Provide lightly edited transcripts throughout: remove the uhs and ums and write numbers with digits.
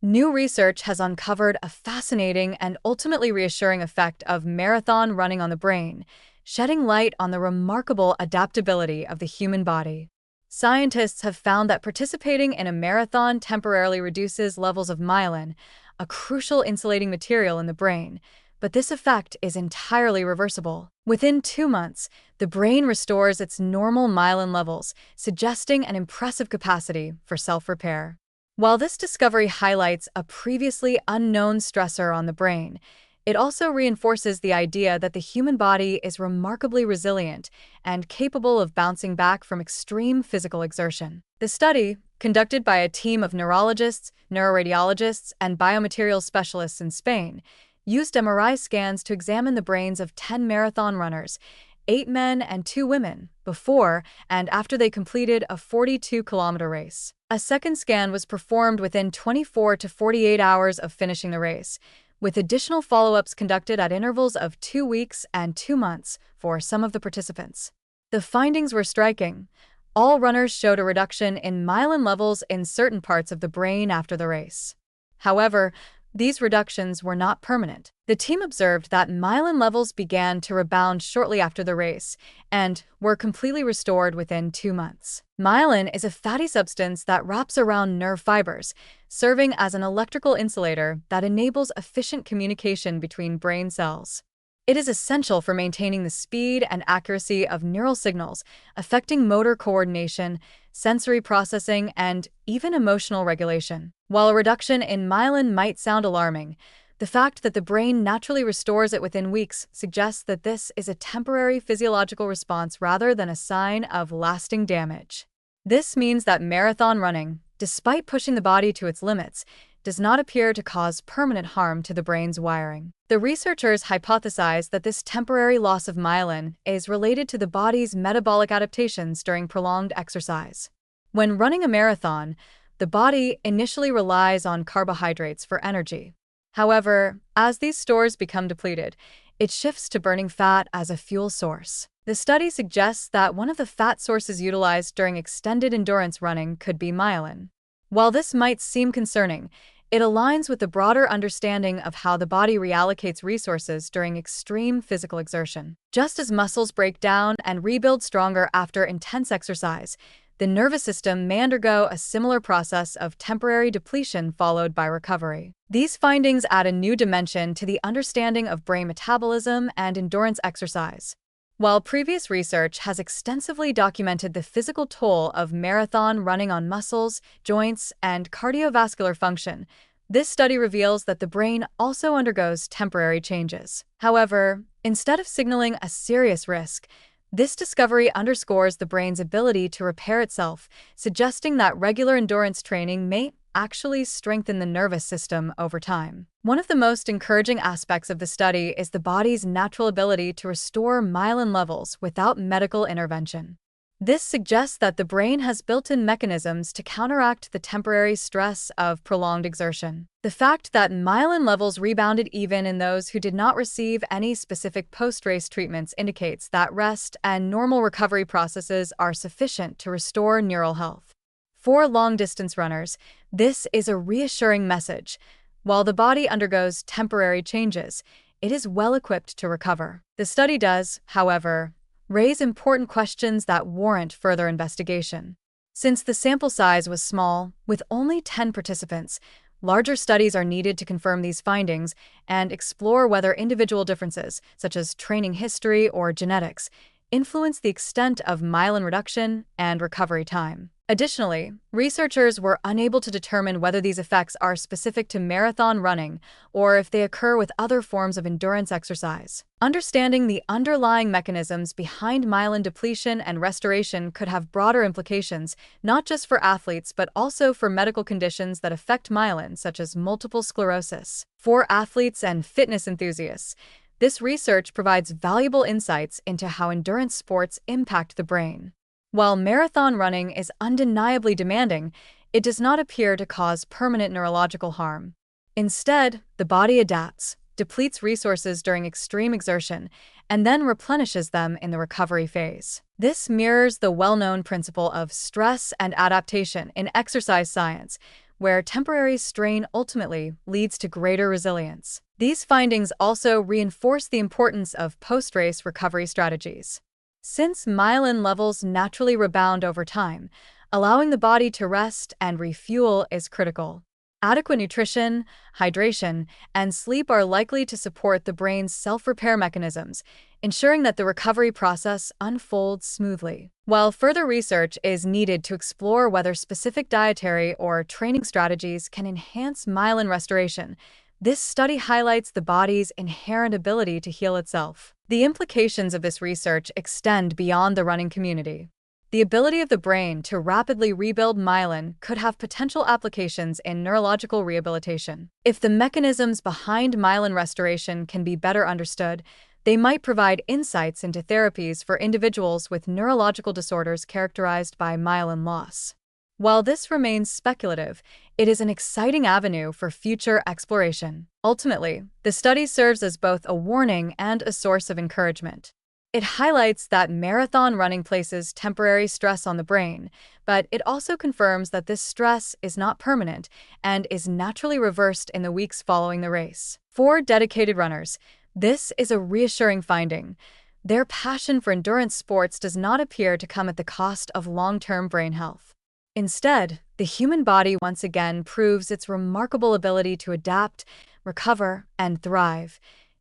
New research has uncovered a fascinating and ultimately reassuring effect of marathon running on the brain, shedding light on the remarkable adaptability of the human body. Scientists have found that participating in a marathon temporarily reduces levels of myelin, a crucial insulating material in the brain, but this effect is entirely reversible. Within 2 months, the brain restores its normal myelin levels, suggesting an impressive capacity for self-repair. While this discovery highlights a previously unknown stressor on the brain, it also reinforces the idea that the human body is remarkably resilient and capable of bouncing back from extreme physical exertion. The study, conducted by a team of neurologists, neuroradiologists, and biomaterials specialists in Spain, used MRI scans to examine the brains of 10 marathon runners, 8 men and 2 women, before and after they completed a 42-kilometer race. A second scan was performed within 24 to 48 hours of finishing the race, with additional follow-ups conducted at intervals of 2 weeks and 2 months for some of the participants. The findings were striking. All runners showed a reduction in myelin levels in certain parts of the brain after the race. However, these reductions were not permanent. The team observed that myelin levels began to rebound shortly after the race and were completely restored within 2 months. Myelin is a fatty substance that wraps around nerve fibers, serving as an electrical insulator that enables efficient communication between brain cells. It is essential for maintaining the speed and accuracy of neural signals, affecting motor coordination, sensory processing, and even emotional regulation. While a reduction in myelin might sound alarming, the fact that the brain naturally restores it within weeks suggests that this is a temporary physiological response rather than a sign of lasting damage. This means that marathon running, despite pushing the body to its limits, does not appear to cause permanent harm to the brain's wiring. The researchers hypothesize that this temporary loss of myelin is related to the body's metabolic adaptations during prolonged exercise. When running a marathon, the body initially relies on carbohydrates for energy. However, as these stores become depleted, it shifts to burning fat as a fuel source. The study suggests that one of the fat sources utilized during extended endurance running could be myelin. While this might seem concerning, it aligns with the broader understanding of how the body reallocates resources during extreme physical exertion. Just as muscles break down and rebuild stronger after intense exercise, the nervous system may undergo a similar process of temporary depletion followed by recovery. These findings add a new dimension to the understanding of brain metabolism and endurance exercise. While previous research has extensively documented the physical toll of marathon running on muscles, joints, and cardiovascular function, this study reveals that the brain also undergoes temporary changes. However, instead of signaling a serious risk, this discovery underscores the brain's ability to repair itself, suggesting that regular endurance training may actually strengthen the nervous system over time. One of the most encouraging aspects of the study is the body's natural ability to restore myelin levels without medical intervention. This suggests that the brain has built-in mechanisms to counteract the temporary stress of prolonged exertion. The fact that myelin levels rebounded even in those who did not receive any specific post-race treatments indicates that rest and normal recovery processes are sufficient to restore neural health. For long-distance runners, this is a reassuring message. While the body undergoes temporary changes, it is well-equipped to recover. The study does, however, raise important questions that warrant further investigation. Since the sample size was small, with only 10 participants, larger studies are needed to confirm these findings and explore whether individual differences, such as training history or genetics, influence the extent of myelin reduction and recovery time. Additionally, researchers were unable to determine whether these effects are specific to marathon running or if they occur with other forms of endurance exercise. Understanding the underlying mechanisms behind myelin depletion and restoration could have broader implications, not just for athletes but also for medical conditions that affect myelin, such as multiple sclerosis. For athletes and fitness enthusiasts, this research provides valuable insights into how endurance sports impact the brain. While marathon running is undeniably demanding, it does not appear to cause permanent neurological harm. Instead, the body adapts, depletes resources during extreme exertion, and then replenishes them in the recovery phase. This mirrors the well-known principle of stress and adaptation in exercise science, where temporary strain ultimately leads to greater resilience. These findings also reinforce the importance of post-race recovery strategies. Since myelin levels naturally rebound over time, allowing the body to rest and refuel is critical. Adequate nutrition, hydration, and sleep are likely to support the brain's self-repair mechanisms, ensuring that the recovery process unfolds smoothly. While further research is needed to explore whether specific dietary or training strategies can enhance myelin restoration, this study highlights the body's inherent ability to heal itself. The implications of this research extend beyond the running community. The ability of the brain to rapidly rebuild myelin could have potential applications in neurological rehabilitation. If the mechanisms behind myelin restoration can be better understood, they might provide insights into therapies for individuals with neurological disorders characterized by myelin loss. While this remains speculative, it is an exciting avenue for future exploration. Ultimately, the study serves as both a warning and a source of encouragement. It highlights that marathon running places temporary stress on the brain, but it also confirms that this stress is not permanent and is naturally reversed in the weeks following the race. For dedicated runners, this is a reassuring finding. Their passion for endurance sports does not appear to come at the cost of long-term brain health. Instead, the human body once again proves its remarkable ability to adapt, recover, and thrive,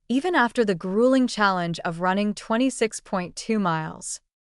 even after the grueling challenge of running 26.2 miles.